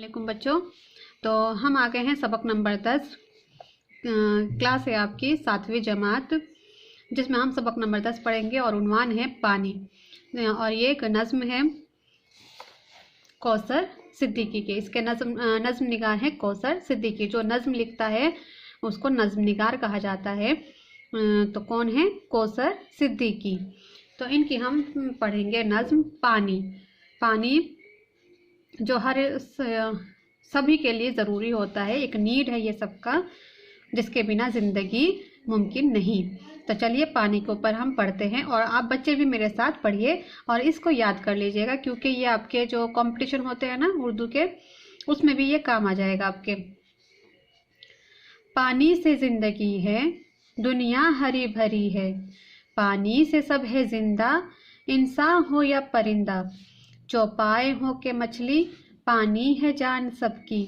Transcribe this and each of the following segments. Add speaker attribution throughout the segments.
Speaker 1: वालेकुम बच्चों। तो हम आ गए हैं सबक नंबर 10। क्लास है आपकी 7वीं जमात, जिसमें हम सबक नंबर 10 पढ़ेंगे और उन्वान है पानी। और ये एक नज़्म है कौसर सिद्दीकी के। इसके नज़्म निगार है कौसर सिद्दीकी। जो नज़्म लिखता है उसको नज़्म निगार कहा जाता है। तो कौन है? कौसर सिद्दीकी। तो इनकी हम पढ़ेंगे नज़्म पानी। पानी जो हर सभी के लिए ज़रूरी होता है, एक नीड है ये सबका, जिसके बिना ज़िंदगी मुमकिन नहीं। तो चलिए पानी के ऊपर हम पढ़ते हैं और आप बच्चे भी मेरे साथ पढ़िए और इसको याद कर लीजिएगा, क्योंकि ये आपके जो कंपटीशन होते हैं ना उर्दू के, उसमें भी ये काम आ जाएगा आपके। पानी से ज़िंदगी है, दुनिया हरी भरी है। पानी से सब है जिंदा, इंसान हो या परिंदा। चौपाए हो के मछली, पानी है जान सबकी।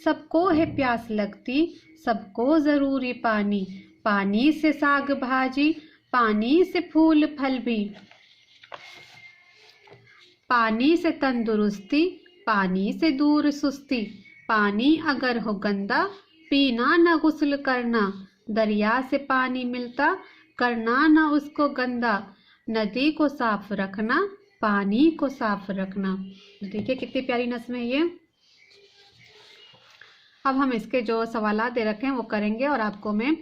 Speaker 1: सबको है प्यास लगती, सबको ज़रूरी पानी। पानी से साग भाजी, पानी से फूल फल भी। पानी से तंदुरुस्ती, पानी से दूर सुस्ती। पानी अगर हो गंदा, पीना न गुस्ल करना। दरिया से पानी मिलता, करना न उसको गंदा। नदी को साफ रखना, पानी को साफ रखना। देखिए कितनी प्यारी नज़्म है ये। अब हम इसके जो सवालात दे रखे हैं वो करेंगे और आपको मैं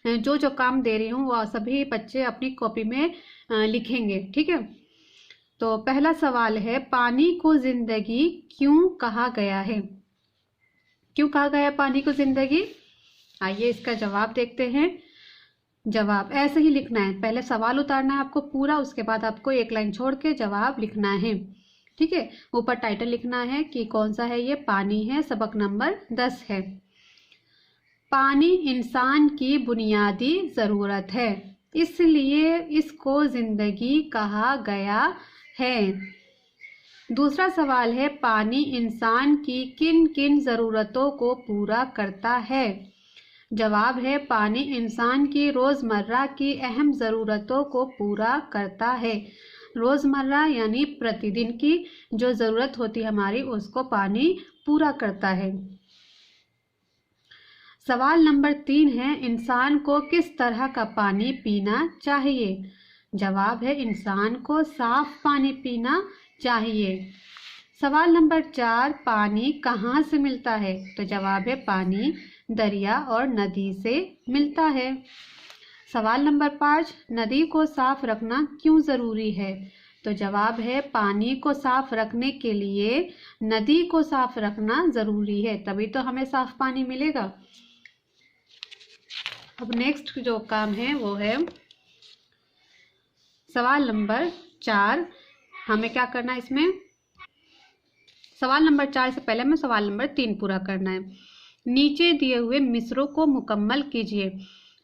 Speaker 1: जो जो काम दे रही हूँ वो सभी बच्चे अपनी कॉपी में लिखेंगे, ठीक है। तो पहला सवाल है, पानी को जिंदगी क्यों कहा गया है? क्यों कहा गया है पानी को जिंदगी? आइए इसका जवाब देखते हैं। जवाब ऐसे ही लिखना है, पहले सवाल उतारना है आपको पूरा, उसके बाद आपको एक लाइन छोड़ के जवाब लिखना है, ठीक है। ऊपर टाइटल लिखना है कि कौन सा है ये। पानी है, सबक नंबर 10 है। पानी इंसान की बुनियादी ज़रूरत है, इसलिए इसको जिंदगी कहा गया है। दूसरा सवाल है, पानी इंसान की किन किन ज़रूरतों को पूरा करता है? जवाब है, पानी इंसान की रोज़मर्रा की अहम ज़रूरतों को पूरा करता है। रोज़मर्रा यानी प्रतिदिन की जो ज़रूरत होती है हमारी, उसको पानी पूरा करता है। सवाल नंबर 3 है, इंसान को किस तरह का पानी पीना चाहिए? जवाब है, इंसान को साफ पानी पीना चाहिए। सवाल नंबर 4, पानी कहाँ से मिलता है? तो जवाब है, पानी दरिया और नदी से मिलता है। सवाल नंबर 5, नदी को साफ रखना क्यों ज़रूरी है? तो जवाब है, पानी को साफ रखने के लिए नदी को साफ रखना ज़रूरी है, तभी तो हमें साफ पानी मिलेगा। अब नेक्स्ट जो काम है वो है सवाल नंबर 4। हमें क्या करना है इसमें? सवाल नंबर 4 से पहले हमें सवाल नंबर 3 पूरा करना है। नीचे दिए हुए मिसरों को मुकम्मल कीजिए।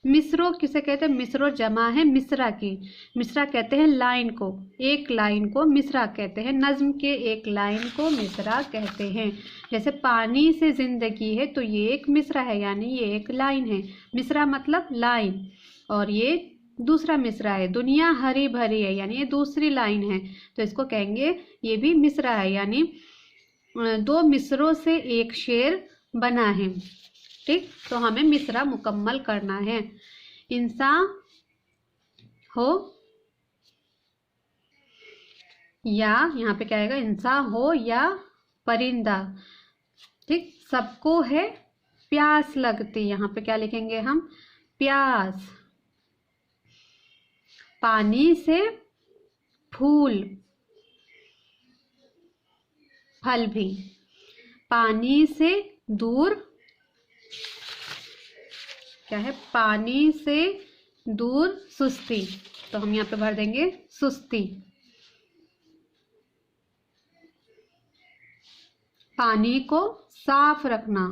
Speaker 1: मिसरों किसे कहते हैं? मिसरों जमा है मिसरा की। मिसरा कहते हैं लाइन को, एक लाइन को मिसरा कहते हैं। नज्म के एक लाइन को मिसरा कहते हैं। जैसे पानी से जिंदगी है, तो ये एक मिसरा है, यानी ये एक लाइन है। मिसरा मतलब लाइन, और ये दूसरा मिसरा है। दुनिया हरी भरी है, यानी ये दूसरी लाइन है, तो इसको कहेंगे ये भी मिसरा है, यानी दो मिसरों से एक शेर बना है, ठीक। तो हमें मिसरा मुकम्मल करना है। इंसान हो या, यहाँ पे क्या आएगा? इंसान हो या परिंदा, ठीक। सबको है प्यास लगती, यहाँ पे क्या लिखेंगे हम? प्यास। पानी से फूल फल भी। पानी से दूर क्या है? पानी से दूर सुस्ती, तो हम यहाँ पे भर देंगे सुस्ती। पानी को साफ रखना,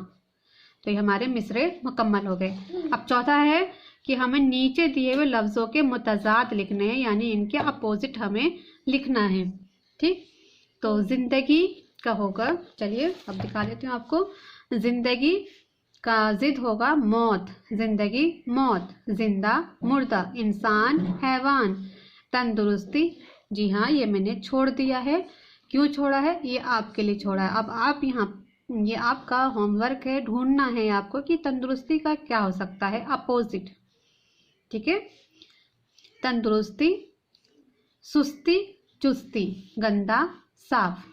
Speaker 1: तो ये हमारे मिसरे मुकम्मल हो गए। अब चौथा है कि हमें नीचे दिए हुए लफ्ज़ों के मुतज़ाद लिखने हैं, यानी इनके अपोजिट हमें लिखना है, ठीक। तो जिंदगी का होगा, चलिए अब दिखा देती हूँ आपको। जिंदगी का जिद होगा मौत, जिंदगी मौत। जिंदा मुर्दा, इंसान हैवान। तंदुरुस्ती, जी हाँ ये मैंने छोड़ दिया है। क्यों छोड़ा है? ये आपके लिए छोड़ा है। अब आप यहाँ ये आपका होमवर्क है, ढूंढना है आपको कि तंदुरुस्ती का क्या हो सकता है अपोजिट। ठीक है, तंदुरुस्ती, सुस्ती, चुस्ती, गंदा, साफ।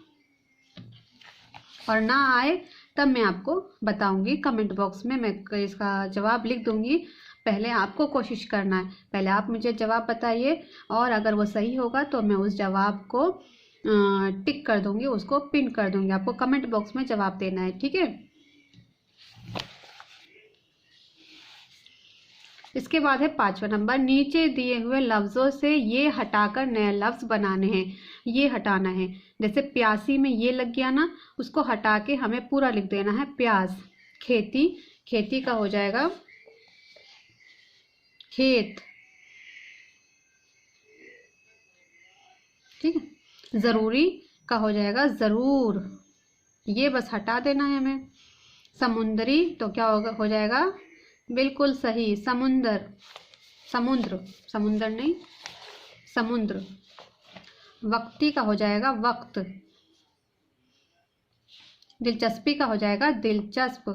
Speaker 1: और ना आए तब मैं आपको बताऊंगी, कमेंट बॉक्स में मैं इसका जवाब लिख दूंगी। पहले आपको कोशिश करना है, पहले आप मुझे जवाब बताइए और अगर वो सही होगा तो मैं उस जवाब को टिक कर दूंगी, उसको पिन कर दूंगी। आपको कमेंट बॉक्स में जवाब देना है, ठीक है। इसके बाद है 5वां नंबर, नीचे दिए हुए लफ्जों से ये हटाकर नए लफ्ज बनाने हैं। ये हटाना है, जैसे प्यासी में ये लग गया ना, उसको हटा के हमें पूरा लिख देना है प्यास। खेती, खेती का हो जाएगा खेत। ठीक है, जरूरी का हो जाएगा जरूर, ये बस हटा देना है हमें। समुद्री तो क्या होगा, हो जाएगा बिल्कुल सही समुंदर, समुद्र, समुंदर नहीं समुद्र। वक्ती का हो जाएगा वक्त। दिलचस्पी का हो जाएगा दिलचस्प।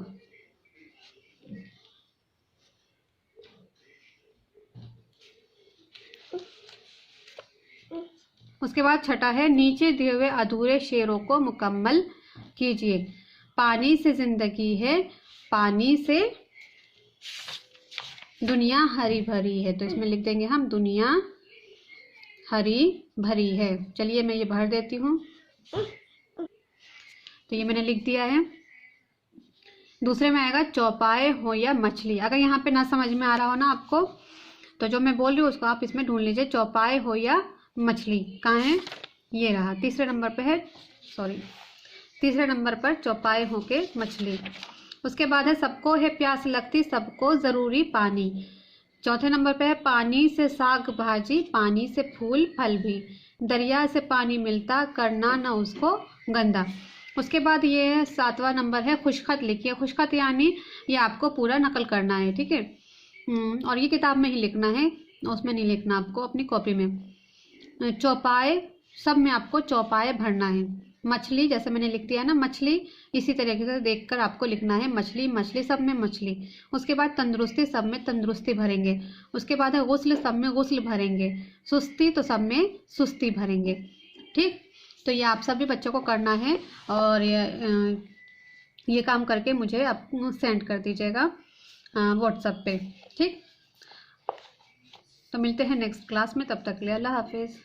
Speaker 1: उसके बाद छठा है, नीचे दिए हुए अधूरे शेरों को मुकम्मल कीजिए। पानी से जिंदगी है, पानी से दुनिया हरी भरी है, तो इसमें लिख देंगे हम दुनिया हरी भरी है। चलिए मैं ये भर देती हूँ, तो ये मैंने लिख दिया है। दूसरे में आएगा चौपाए हो या मछली। अगर यहाँ पे ना समझ में आ रहा हो ना आपको, तो जो मैं बोल रही हूँ उसको आप इसमें ढूंढ लीजिए, चौपाए हो या मछली कहाँ है, ये रहा तीसरे नंबर पे है, तीसरे नंबर पर चौपाए हो के मछली। उसके बाद है सबको है प्यास लगती, सबको जरूरी पानी। चौथे नंबर पे है पानी से साग भाजी, पानी से फूल फल भी, दरिया से पानी मिलता, करना न उसको गंदा। उसके बाद ये है 7वां नंबर है खुशखत लिखिए। खुशखत यानी ये आपको पूरा नकल करना है, ठीक है। और ये किताब में ही लिखना है, उसमें नहीं लिखना आपको, अपनी कॉपी में। चौपाए, सब में आपको चौपाए भरना है। मछली जैसे मैंने लिख दिया ना मछली, इसी तरीके से देखकर आपको लिखना है मछली, मछली सब में मछली। उसके बाद तंदुरुस्ती, सब में तंदुरुस्ती भरेंगे। उसके बाद है गुस्ल, सब में गुस्ल भरेंगे। सुस्ती तो सब में सुस्ती भरेंगे, ठीक। तो ये आप सभी बच्चों को करना है और ये काम करके मुझे आप सेंड कर दीजिएगा व्हाट्सएप पे, ठीक। तो मिलते हैं नेक्स्ट क्लास में, तब तक के लिए अल्लाह हाफिज़।